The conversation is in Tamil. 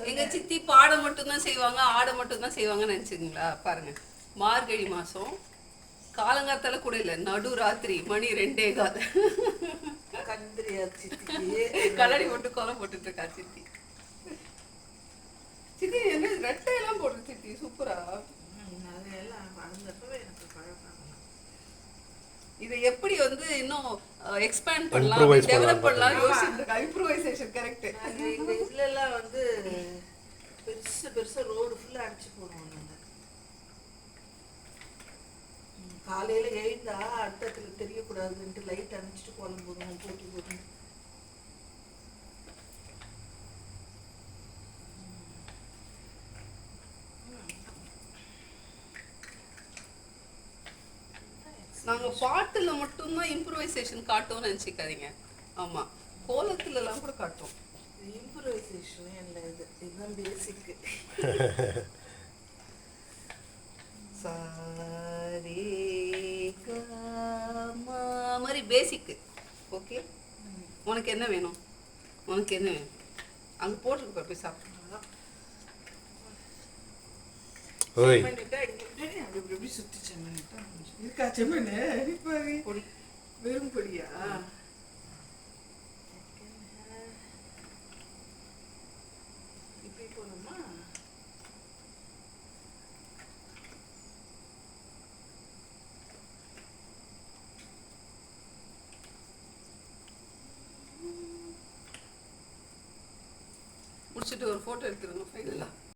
எங்க சித்தி பாட மட்டும் தான் செய்வாங்க, ஆட மட்டும் தான் செய்வாங்கன்னு நினைச்சுங்களா? பாருங்க, மார்கழி மாசம் காலங்காத்தால கூட இல்ல, நடு ராத்திரி மணி 2:15 கலரி போட்டு கோலம் போட்டுட்டு இருக்கா சித்தி. சித்தி என்ன ரெட்டை எல்லாம் போடுற சித்தி, சூப்பரா. இதை எப்படி வந்து இன்னும் எக்ஸ்பேண்ட் பண்ணலாம், டெவலப் பண்ணலாம் யோசிச்சுட்டு இருக்கா. Improvisation correct. இந்த இதுல எல்லாம் வந்து பெருசு பெருசா ரோடு ஃபுல்லா அடிச்சு போடுவோம் நாங்க. காலையில எழுந்தா அடுத்தத்துல தெரியக்கூடாதுன்ட்டு லைட் அணைச்சிட்டு கோலம் போடுவோம், போட்டி போட்டு. நாங்க பாட்டுல மட்டும்தான் இம்ப்ரூவைசேஷன் காட்டோம்னு நினைச்சுக்காதீங்க. ஆமா, கோலத்துல எல்லாம் கூட காட்டும். இம்ப்ரூவைசேஷன் இல்லை, இதுதான் பேசிக். மாதிரி பேசிக். ஓகே, உனக்கு என்ன வேணும்? உனக்கு என்ன வேணும்? அங்க போட்டுருக்க போய் சாப்பிட்டு சுத்தி செம்மன் இருக்கா? செம்மன் பொடி, வெறும் பொடியா? இப்படி போகணுமா? முடிச்சுட்டு ஒரு போட்டோ எடுத்துருங்க ஃபைனலா.